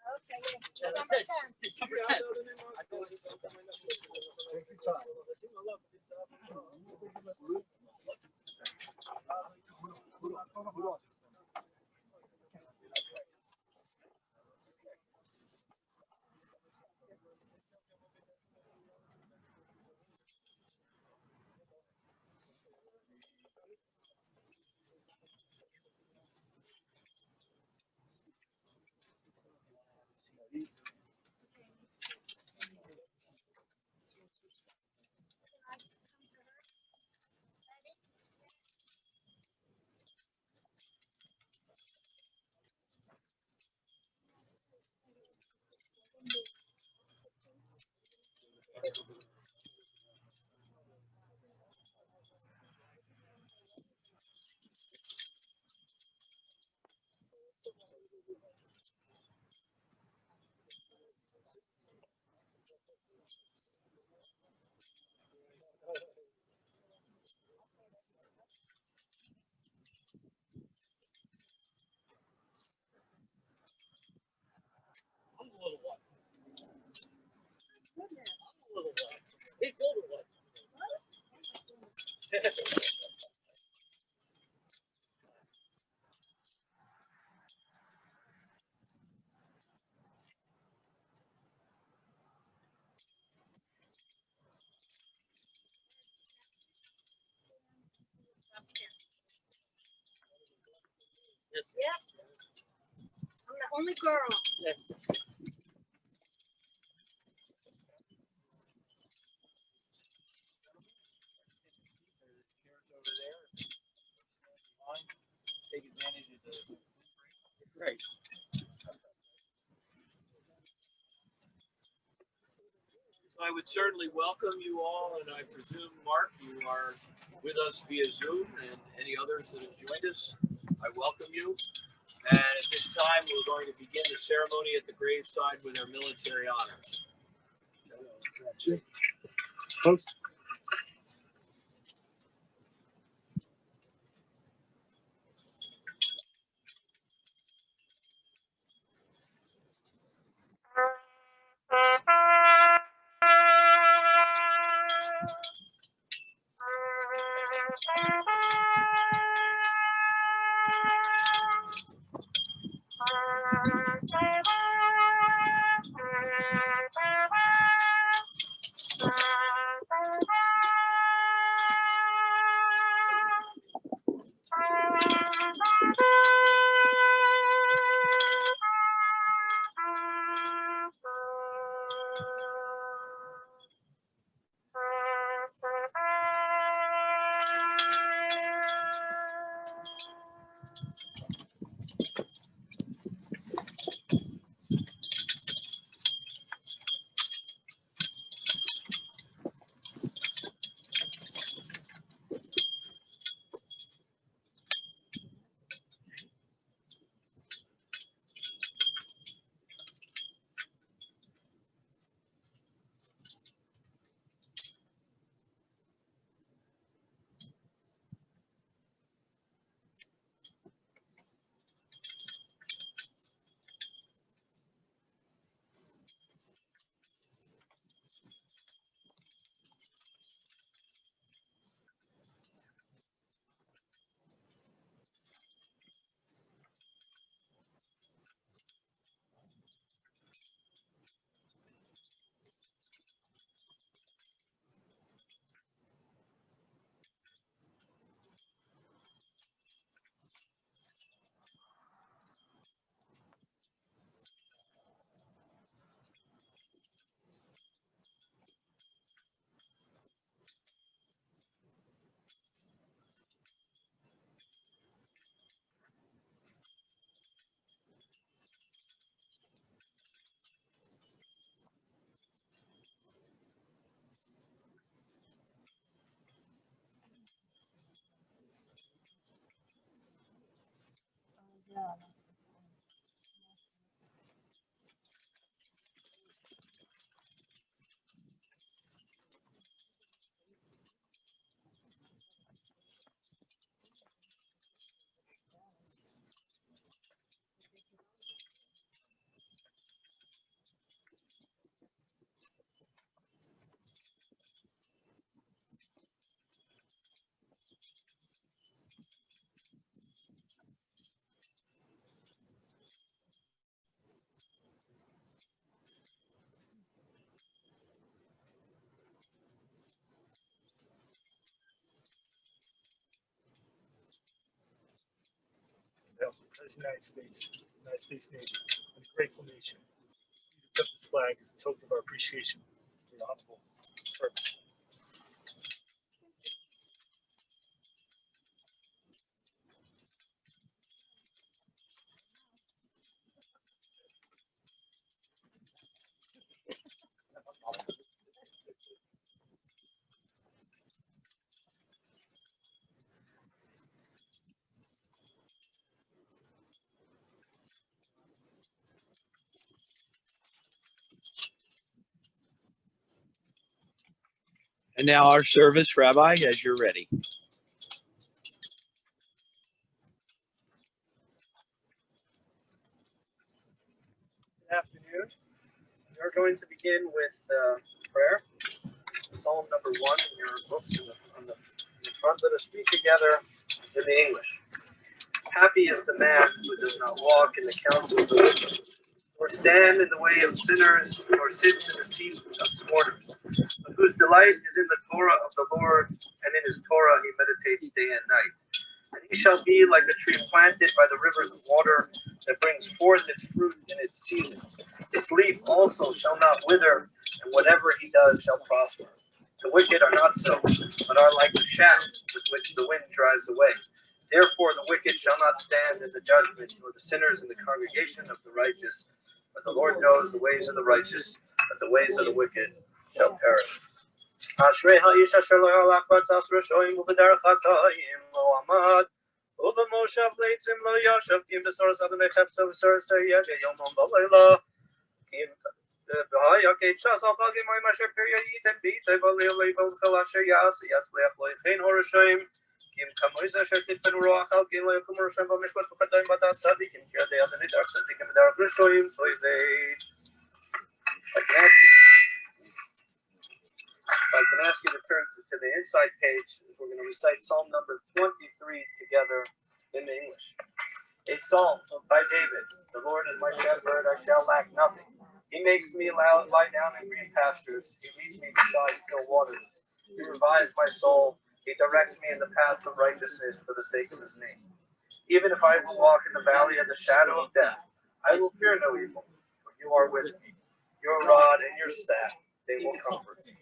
December 10th. December 10th. Take your time. I'm a little what? I'm a little what? He's older what? Yes. Yep. I'm the only girl. Yes. Over there. Take advantage of the great. So I would certainly welcome you all, and I presume, Mark, you are with us via Zoom, and any others that have joined us, I welcome you. And at this time, we're going to begin the ceremony at the graveside with our military honors. Post. as the United States Navy, and a grateful nation. We accept this flag as a token of our appreciation for your honorable service. And now our service, Rabbi, as you're ready. Good afternoon. We're going to begin with prayer. Psalm number 1 in your books in the front. Let us read together in the English. Happy is the man who does not walk in the counsel of the wicked, or stand in the way of sinners, or sits in the seat of scorners, but whose delight is in the Torah of the Lord, and in his Torah he meditates day and night. And he shall be like a tree planted by the rivers of water, that brings forth its fruit in its season. Its leaf also shall not wither, and whatever he does shall prosper. The wicked are not so, but are like the chaff with which the wind drives away. Therefore the wicked shall not stand in the judgment, nor the sinners in the congregation of the righteous. But the Lord knows the ways of the righteous, but the ways of the wicked shall perish. Ashrei ha'ish asher lo halach b'atzas rashoim u'b'derech hata'im lo amad u'b'moshav leitzim lo yashav kim b'soros adonai chefto b'soros yegei yomam b'leila kim b'hayakei shas al chagim ma'im asher pirya yitem b'itei b'leil leibel chel asher yas yatzliach lo yichein horashoim kim kamoiz asher titfenu roach al kim lo yakum horashoim b'mishpat b'chatoim b'tas tzadikim ki adei adonai darach tzadikim b'derech rashoim toivei. I can ask you to turn to the inside page. We're going to recite Psalm number 23 together in the English. A psalm by David. The Lord is my shepherd, I shall lack nothing. He makes me lie down in green pastures. He leads me beside still waters. He revives my soul. He directs me in the path of righteousness for the sake of his name. Even if I will walk in the valley of the shadow of death, I will fear no evil, for you are with me. Your rod and your staff, they will comfort me.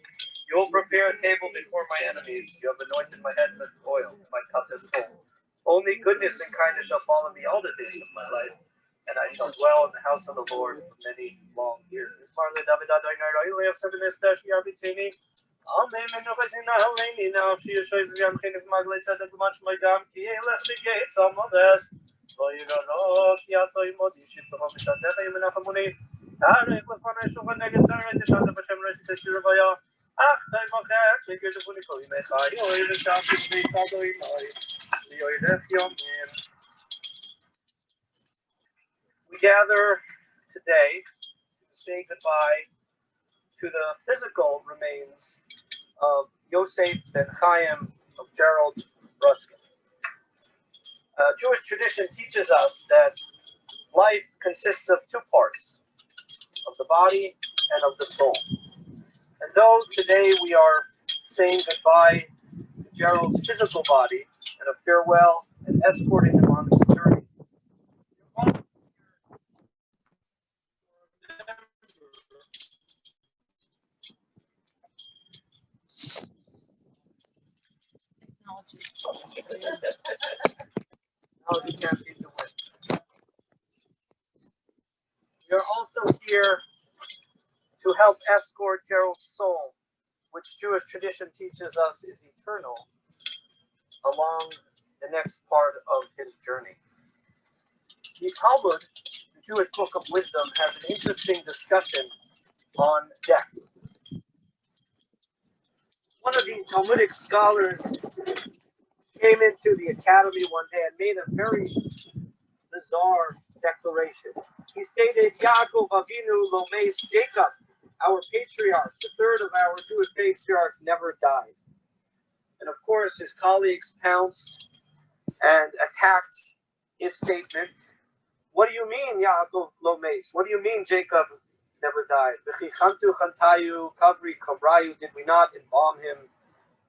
You will prepare a table before my enemies. You have anointed my head with oil. My cup is full. Only goodness and kindness shall follow me all the days of my life, and I shall dwell in the house of the Lord for many long years. We gather today to say goodbye to the physical remains of Yosef ben Chaim of Gerald Bruskin. Jewish tradition teaches us that life consists of two parts, of the body and of the soul. And though today we are saying goodbye to Gerald's physical body and a farewell and escorting him on this journey, we are also here to help escort Gerald's soul, which Jewish tradition teaches us is eternal, along the next part of his journey. The Talmud, the Jewish book of wisdom, has an interesting discussion on death. One of the Talmudic scholars came into the academy one day and made a very bizarre declaration. He stated, Yaakov Avinu Lomes Jacob, our patriarch, the third of our Jewish patriarchs, never died. And of course, his colleagues pounced and attacked his statement. What do you mean, Yaakov Lomes? What do you mean Jacob never died? Did we not embalm him?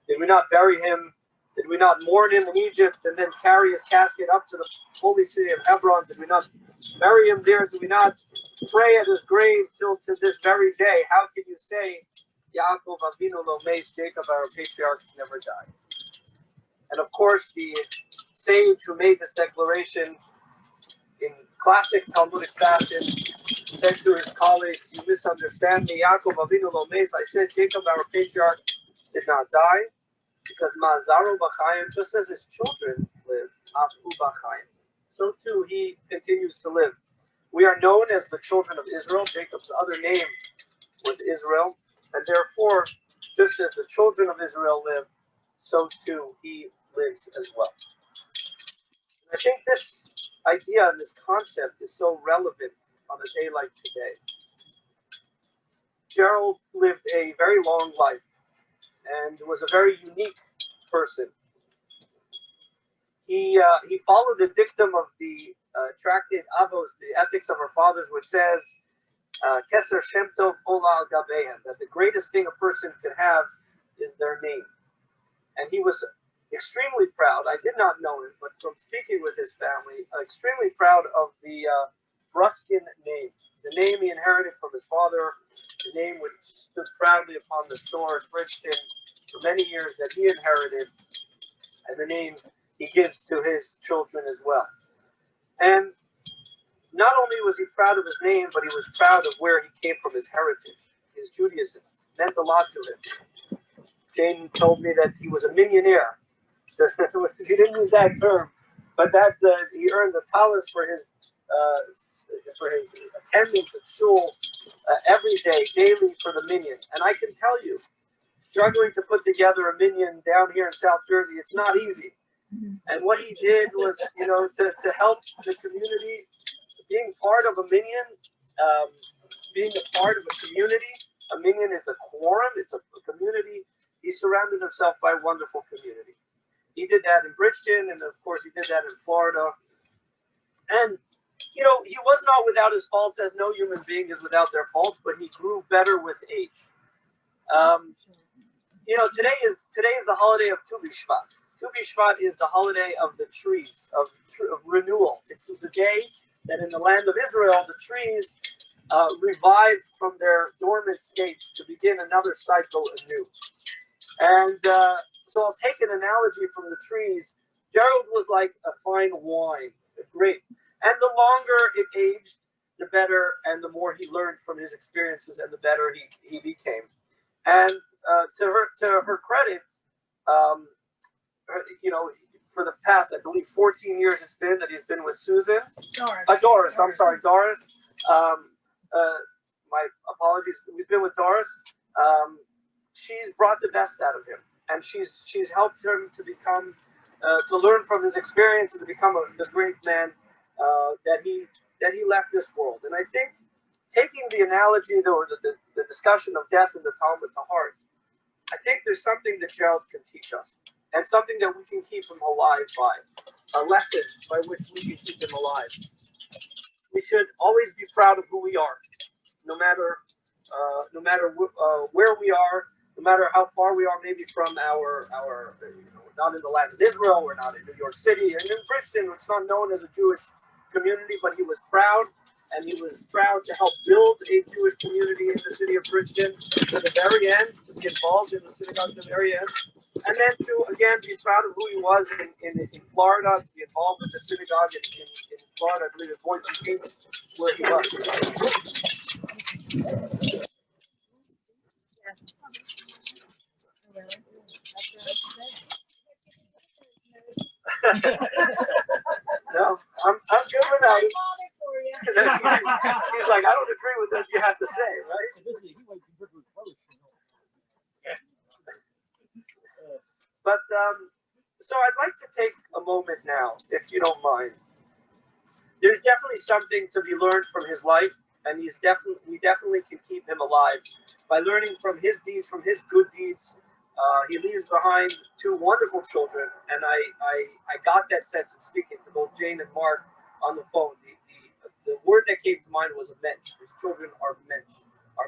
Did we not bury him Did we not mourn him in Egypt and then carry his casket up to the holy city of Hebron? Did we not bury him there? Did we not pray at his grave till to this very day? How can you say, Yaakov Avinu lo meis, Jacob, our patriarch, never died? And of course, the sage who made this declaration in classic Talmudic fashion said to his colleagues, you misunderstand me, Yaakov Avinu lo meis. I said Jacob, our patriarch, did not die, because Ma'azaru b'chaim, just as his children live, Afu b'chaim, so too he continues to live. We are known as the children of Israel. Jacob's other name was Israel, and therefore, just as the children of Israel live, so too he lives as well. And I think this idea and this concept is so relevant on a day like today. Gerald lived a very long life and was a very unique person. He followed the dictum of the tractate Avos, the Ethics of Our Fathers, which says, Keser Shem Tov Ola al Gabehem, that the greatest thing a person can have is their name. And he was extremely proud. I did not know him, but from speaking with his family, extremely proud of the Bruskin name. The name he inherited from his father, the name which stood proudly upon the store in Bridgeton for many years that he inherited, and the name he gives to his children as well. And not only was he proud of his name, but he was proud of where he came from, his heritage, his Judaism. It meant a lot to him. Jane told me that he was a millionaire. So he didn't use that term, but that he earned the talis for his attendance at shul every day, daily for the minyan. And I can tell you, struggling to put together a minyan down here in South Jersey, it's not easy. And what he did was, to help the community, being part of a minyan, being a part of a community. A minyan is a quorum, it's a community. He surrounded himself by a wonderful community. He did that in Bridgeton, and of course he did that in Florida. And, he was not without his faults, as no human being is without their faults, but he grew better with age. Today is the holiday of Tu B'Shvat. Tu B'Shvat is the holiday of the trees, of renewal. It's the day that in the land of Israel, the trees revive from their dormant states to begin another cycle anew. And so I'll take an analogy from the trees. Gerald was like a fine wine, a grape. And the longer it aged, the better, and the more he learned from his experiences, and the better he became. And to her credit, for the past, I believe, 14 years it's been that he's been with Susan. Doris. I'm sorry, Doris. My apologies. We've been with Doris. She's brought the best out of him, and she's helped him to become, to learn from his experience and to become the great man that he left this world. And I think taking the analogy, or the discussion of death in the Talmud to heart, I think there's something that Gerald can teach us, and something that we can keep him alive by, a lesson by which we can keep him alive. We should always be proud of who we are, no matter where we are, no matter how far we are, maybe from our not in the land of Israel, we're not in New York City, and in Bridgeton, it's not known as a Jewish community, but he was proud, and he was proud to help build a Jewish community in the city of Bridgeton to the very end, to be involved in the synagogue to the very end, and then to, again, be proud of who he was in Florida, to be involved with the synagogue in Florida, I believe, at Boynton Beach, where he was. No, I'm good without it. He's like, I don't agree with what you have to say, right? But so I'd like to take a moment now, if you don't mind. There's definitely something to be learned from his life, and we definitely can keep him alive by learning from his deeds, from his good deeds. He leaves behind two wonderful children, and I got that sense in speaking to both Jane and Mark on the phone. The word that came to mind was a mensch. His children are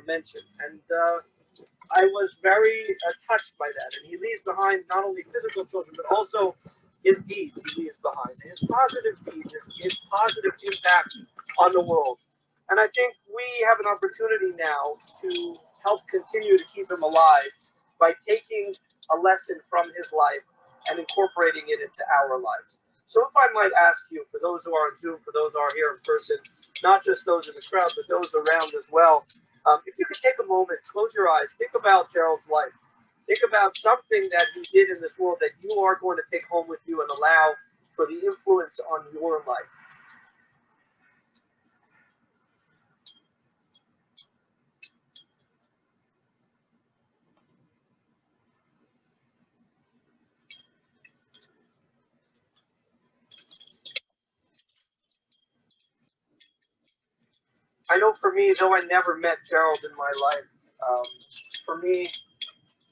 mentioned, and I was very touched by that. And he leaves behind not only physical children, but also his deeds he leaves behind. His positive deeds, his positive impact on the world. And I think we have an opportunity now to help continue to keep him alive by taking a lesson from his life and incorporating it into our lives. So if I might ask you, for those who are on Zoom, for those who are here in person, not just those in the crowd, but those around as well, if you could take a moment, close your eyes, think about Gerald's life. Think about something that he did in this world that you are going to take home with you and allow for the influence on your life. I know for me, though I never met Gerald in my life, for me,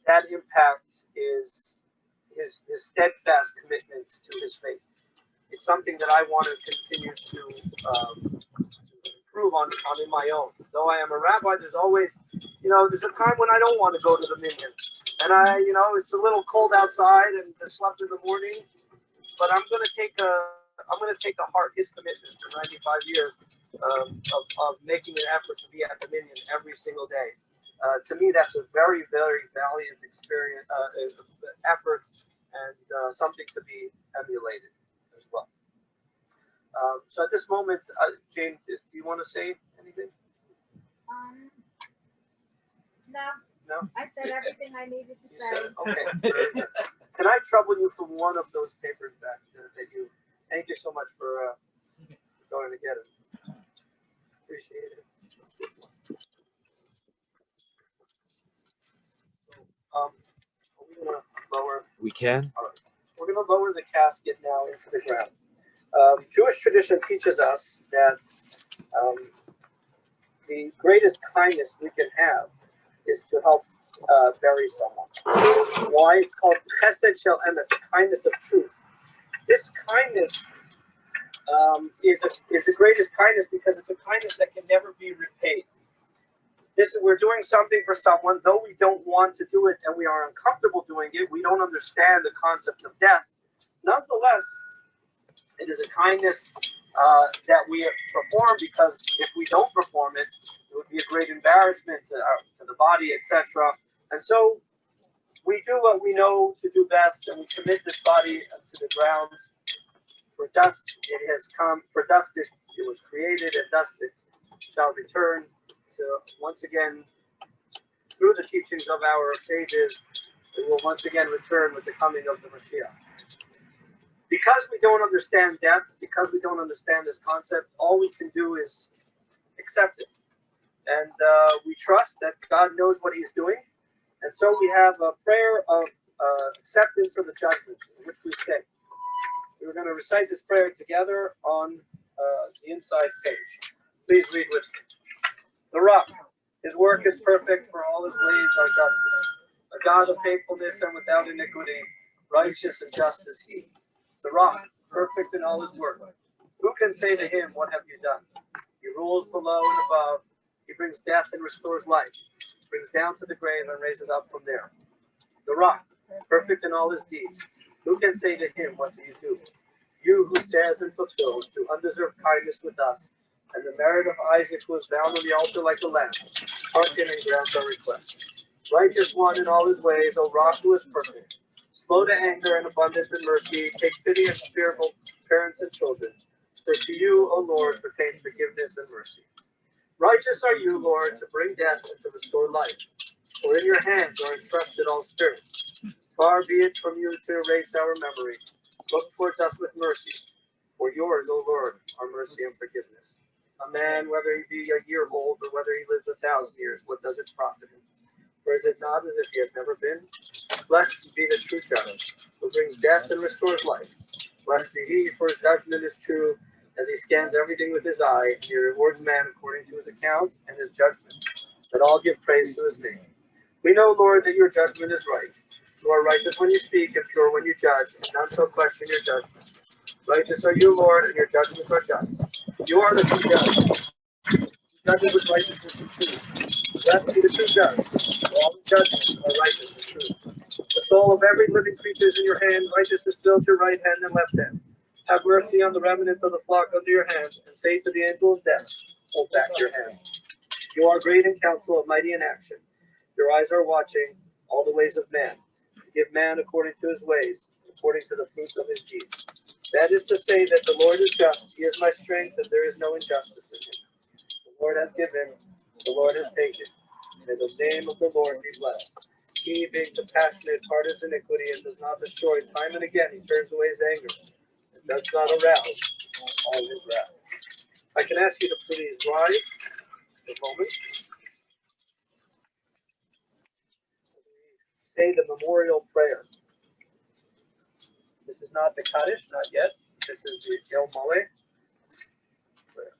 that impact is his steadfast commitment to his faith. It's something that I want to continue to improve on in my own. Though I am a rabbi, there's always, there's a time when I don't want to go to the minyan. And it's a little cold outside and I slept in the morning, but I'm going to take to heart his commitment for 95 years of making an effort to be at the minyan every single day. To me, that's a very, very valiant experience, effort, and something to be emulated as well. So at this moment, Jane, do you want to say anything? No. No? I said everything I needed to say. Okay, very good. Can I trouble you for one of those papers back that you? Thank you so much for going to get it. Appreciate it. Are we gonna lower? We can. All right. We're gonna lower the casket now into the ground. Jewish tradition teaches us that the greatest kindness we can have is to help bury someone. Why? It's called chesed shel emes, kindness of truth. This kindness is the greatest kindness because it's a kindness that can never be repaid. We're doing something for someone, though we don't want to do it and we are uncomfortable doing it. We don't understand the concept of death. Nonetheless, it is a kindness that we perform because if we don't perform it, it would be a great embarrassment to the body, etc. And so we do what we know to do best, and we commit this body to the ground. For dust it has come, for dust it was created, and dust it shall return to once again, through the teachings of our sages, it will once again return with the coming of the Mashiach. Because we don't understand death, because we don't understand this concept, all we can do is accept it. And we trust that God knows what he's doing. And so we have a prayer of acceptance of the judgment, in which we say, we're going to recite this prayer together on the inside page. Please read with me. The rock, his work is perfect, for all his ways are justice. A God of faithfulness and without iniquity, righteous and just is he. The rock, perfect in all his work. Who can say to him, what have you done? He rules below and above. He brings death and restores life. Brings down to the grave and raises up from there. The rock, perfect in all his deeds. Who can say to him, what do you do? You who says and fulfills, do undeserved kindness with us, and the merit of Isaac who was bound on the altar like a lamb, hearken and grant our request. Righteous one in all his ways, O rock who is perfect, slow to anger and abundant in mercy, take pity and spare both parents and children. For to you, O Lord, pertain forgiveness and mercy. Righteous are you, Lord, to bring death and to restore life. For in your hands are entrusted all spirits. Far be it from you to erase our memory. Look towards us with mercy. For yours, O Lord, are mercy and forgiveness. A man, whether he be a year old or whether he lives 1,000 years, what does it profit him? For is it not as if he had never been? Blessed be the true judge, who brings death and restores life. Blessed be he, for his judgment is true, as he scans everything with his eye, and he rewards man according to his account and his judgment. Let all give praise to his name. We know, Lord, that your judgment is right. You are righteous when you speak and pure when you judge, and none shall question your judgment. Righteous are you, Lord, and your judgments are just. You are the true judge. You judge with righteousness and truth. Blessed be the true judge. All judgments are righteous and true. The soul of every living creature is in your hand. Righteousness fills your right hand and left hand. Have mercy on the remnant of the flock under your hand, and say to the angel of death, hold back your hand. You are great in counsel and mighty in action. Your eyes are watching all the ways of man. Give man according to his ways, according to the fruits of his deeds. That is to say that the Lord is just. He is my strength, and there is no injustice in him. The Lord has given, the Lord has taken. May the name of the Lord be blessed. He, being compassionate, pardons iniquity, and does not destroy. Time and again he turns away his anger, and does not arouse all his wrath. I can ask you to please rise for a moment. Say the memorial prayer. This is not the Kaddish, not yet. This is the Yom Mole prayer.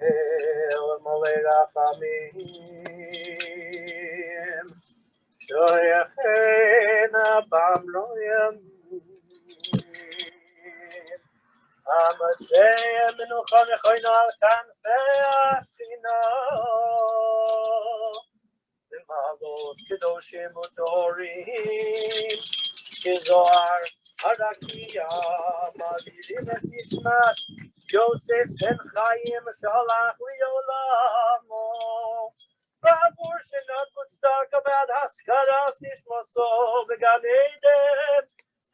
El Mole Rachamim, Shoyachena Bamroyam, Amatzeh Menucha Nechoina Kanfei Ashkina, V'Malos Kedoshim Utorim, Kezoar Harakia, Mavirim Es Nishmat, Yosef Ben Chaim Shalach Liolamo, Babur Shenat Mutzdark Abad Haskaras Nishmaso, Began Eden,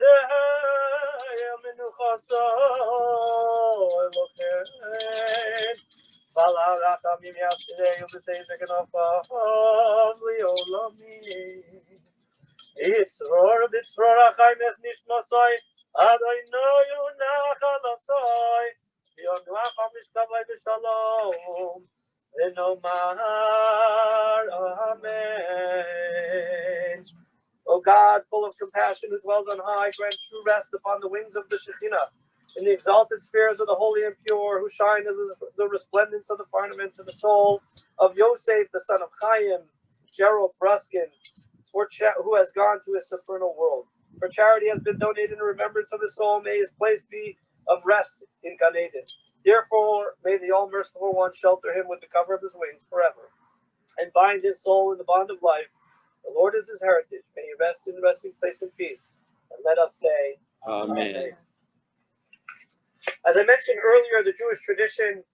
Tehel Menuchaso, Elohem, Vala Rachamim Yasirei, Ubesei Zekanofah, Liolami. Yitzror Achayim Es Nishmasoi, Adonai Nachalasoi, Yonglach HaMishkavai B'Shalom, V'nomar Amen. O God, full of compassion, who dwells on high, grant true rest upon the wings of the Shekhinah, in the exalted spheres of the holy and pure, who shine as the resplendence of the firmament to the soul of Yosef, the son of Chaim, Gerald, Bruskin, who has gone to his supernal world. For charity has been donated in remembrance of his soul. May his place be of rest in Gan Eden. Therefore, may the all-merciful one shelter him with the cover of his wings forever, and bind his soul in the bond of life. The Lord is his heritage. May he rest in resting place in peace. And let us say, Amen. As I mentioned earlier, the Jewish tradition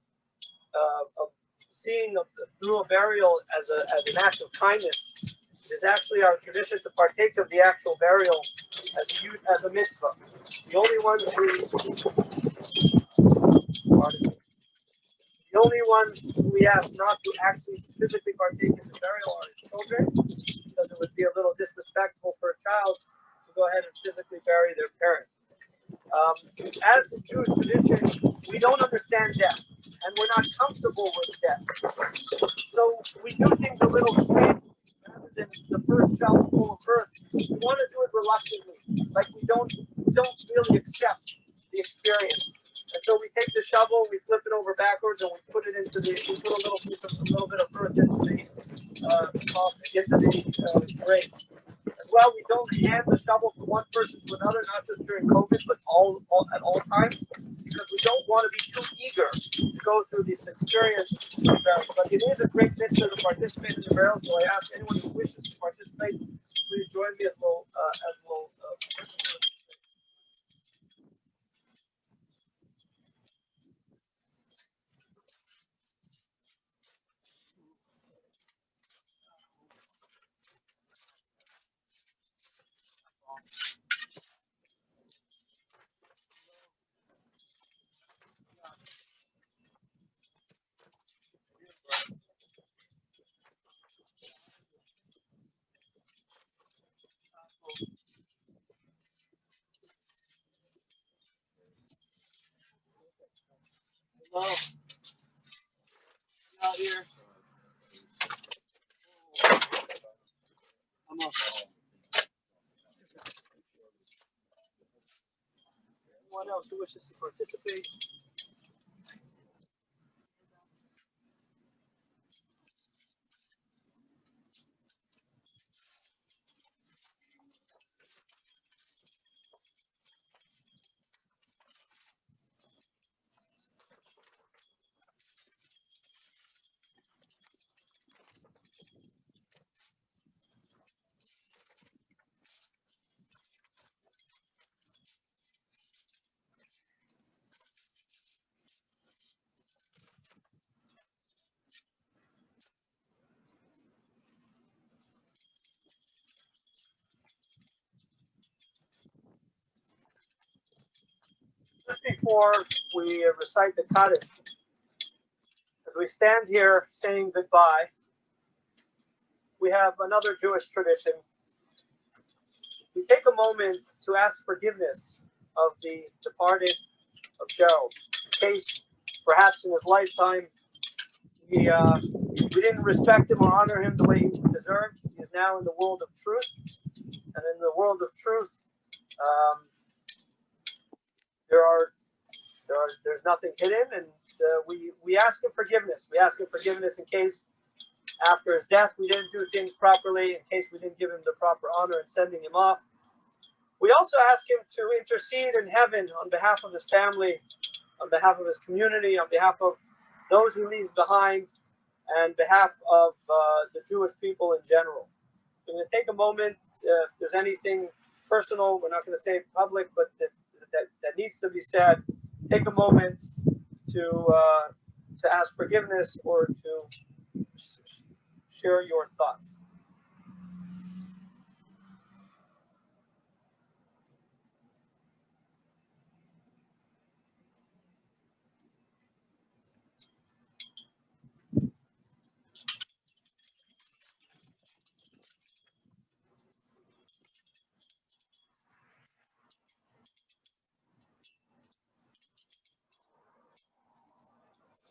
of seeing through a burial as an act of kindness, it is actually our tradition to partake of the actual burial as a mitzvah. The only ones who we ask not to actually physically partake in the burial are children, because it would be a little disrespectful for a child to go ahead and physically bury their parent. As a Jewish tradition, we don't understand death, and we're not comfortable with death. So we do things a little strange. Rather than the first shovel full of earth, we want to do it reluctantly, like we don't really accept the experience. And so we take the shovel, we flip it over backwards, and we put it into we put a little bit of earth into the grave. As well, we don't hand the shovel from one person to another, not just during COVID, but at all times, because we don't want to be too eager to go through this experience of burial. But it is a great mitzvah to participate in the burial, so I ask anyone who wishes to participate, please join me as we'll Hello. Out here. Come on. Anyone else who wishes to participate? Just before we recite the Kaddish, as we stand here saying goodbye, we have another Jewish tradition. We take a moment to ask forgiveness of the departed of Gerald, in case perhaps in his lifetime we didn't respect him or honor him the way he deserved. He is now in the world of truth, and in the world of truth, there's nothing hidden, and we ask him forgiveness. We ask him forgiveness in case after his death we didn't do things properly, in case we didn't give him the proper honor in sending him off. We also ask him to intercede in heaven on behalf of his family, on behalf of his community, on behalf of those he leaves behind, and behalf of the Jewish people in general. We're going to take a moment. If there's anything personal, we're not going to say it public, but that needs to be said. Take a moment to ask forgiveness or to share your thoughts.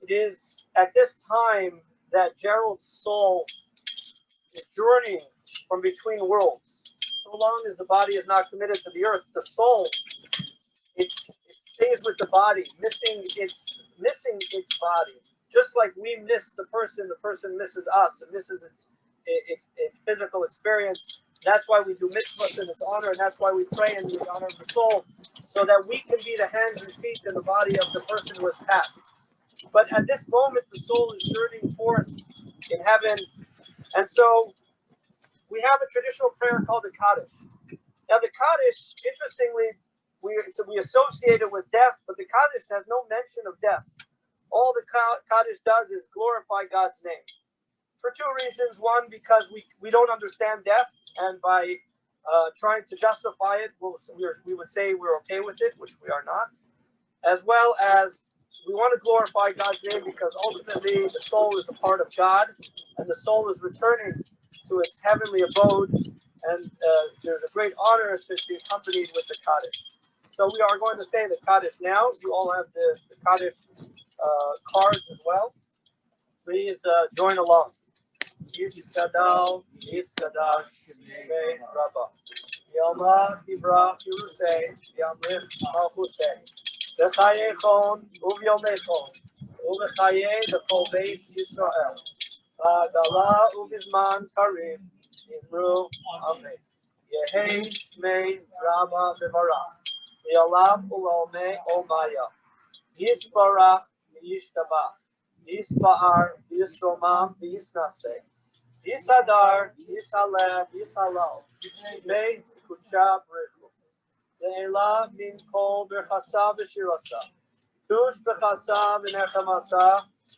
It is at this time that Gerald's soul is journeying from between worlds. So long as the body is not committed to the earth, the soul it stays with the body, missing its body. Just like we miss the person misses us and misses its physical experience. That's why we do mitzvahs in its honor, and that's why we pray in the honor of the soul, so that we can be the hands and feet in the body of the person who has passed. But at this moment, the soul is journeying forth in heaven. And so we have a traditional prayer called the Kaddish. Now, the Kaddish, interestingly, we associate it with death, but the Kaddish has no mention of death. All the Kaddish does is glorify God's name. For two reasons. One, because we don't understand death, and by trying to justify it, we would say we're okay with it, which we are not. As well as we want to glorify God's name because ultimately the soul is a part of God, and the soul is returning to its heavenly abode, and there's a great honor to be accompanied with the Kaddish. So we are going to say the Kaddish now. You all have the Kaddish cards as well. Please join along. Yiskadal, Yiskadal, Shemei Rabba. Yama, Kibra, Yerusei, Yamrif, Malchusei. V'chayechon, uvyomechon, u'v'chayei v'chol beis Yisrael. V'agala u'vizman karim, Imru, Amen. Yehei Shmei Rama V'varach. V'yalav u'lomei Omaya. Yisbarach v'yishtabach. Yisba'ar v'yisromam v'yisnaseh. Yisadar, Yisaleh, Yisalal. Shmei Kucha Brichu. Le'ela min kol berchasa v'shirasa. Tush b'chasa v'nechamasa.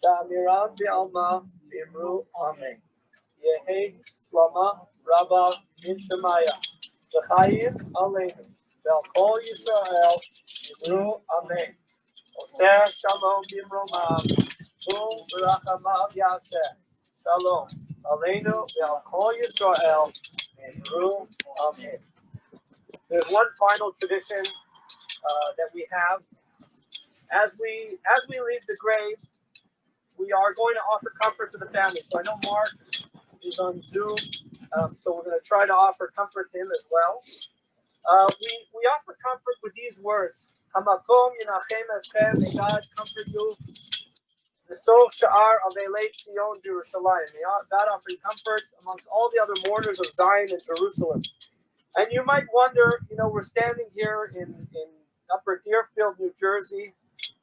Da'amiran v'alma v'imru Amen. Yehei Shlama Rabba min Shemaya. V'chayim aleinu. Ve'al kol Yisrael v'imru Amen. Oseh shalom b'imromam. Tum v'rachamav yaseh. Shalom. Aleinu ve'al kol Yisrael v'imru Amen. There's one final tradition that we have. As we leave the grave, we are going to offer comfort to the family. So I know Mark is on Zoom, so we're going to try to offer comfort to him as well. We offer comfort with these words: Hamakom yinachem eschem, may God comfort you. The soul sha'ar avelei Zion Jerusalem. May God offer you comfort amongst all the other mourners of Zion and Jerusalem. And you might wonder, we're standing here in Upper Deerfield, New Jersey,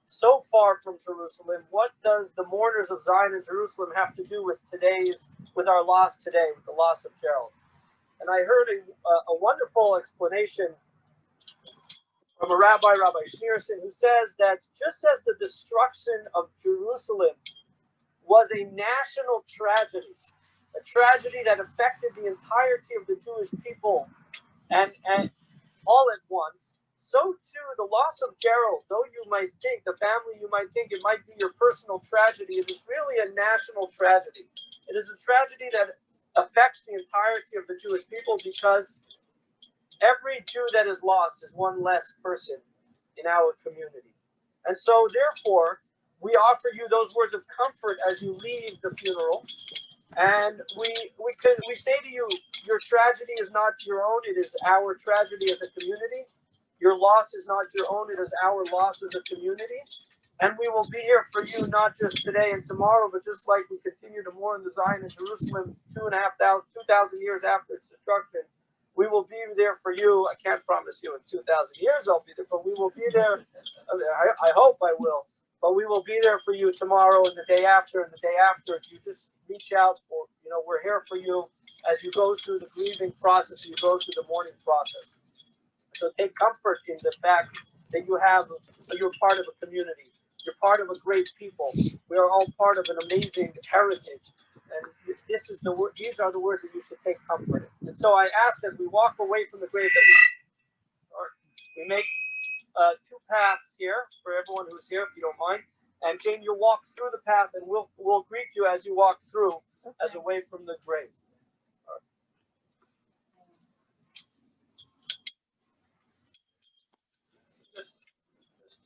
so far from Jerusalem. What does the mourners of Zion and Jerusalem have to do with our loss today, with the loss of Gerald? And I heard a wonderful explanation from a rabbi, Rabbi Schneerson, who says that just as the destruction of Jerusalem was a national tragedy, a tragedy that affected the entirety of the Jewish people and all at once, so too the loss of Gerald, though you might think, the family, you might think it might be your personal tragedy, it is really a national tragedy. It is a tragedy that affects the entirety of the Jewish people, because every Jew that is lost is one less person in our community. And so therefore, we offer you those words of comfort as you leave the funeral. And we say to you, your tragedy is not your own, it is our tragedy as a community. Your loss is not your own, it is our loss as a community. And we will be here for you not just today and tomorrow, but just like we continue to mourn the Zion in Jerusalem 2,000 years after its destruction. We will be there for you. I can't promise you in 2,000 years I'll be there, but we will be there. I hope I will. But we will be there for you tomorrow and the day after and the day after. You just reach out, or we're here for you as you go through the grieving process, you go through the mourning process. So take comfort in the fact that you're part of a community. You're part of a great people. We are all part of an amazing heritage. And these are the words that you should take comfort in. And so I ask, as we walk away from the grave, that we make two paths here for everyone who's here, if you don't mind. And Jane, you'll walk through the path, and we'll greet you as you walk through, as away from the grave.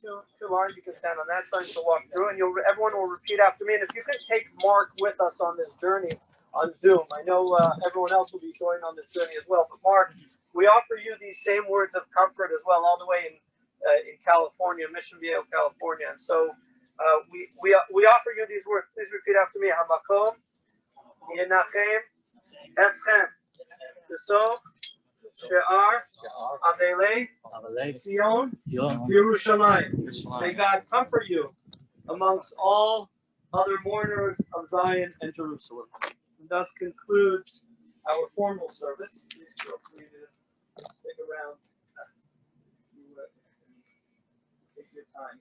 Two lines, you can stand on that side to walk through, and everyone will repeat after me. And if you could take Mark with us on this journey on Zoom. I know everyone else will be joining on this journey as well, but Mark, we offer you these same words of comfort as well, all the way in California, Mission Viejo, California. And so we offer you these words. Please repeat after me. Hamakom Yenachem Eschem Yisov She'ar Avelei Zion Yerushalayim. May God comfort you amongst all other mourners of Zion and Jerusalem. And thus concludes our formal service. Please feel free to stick around. Take your time.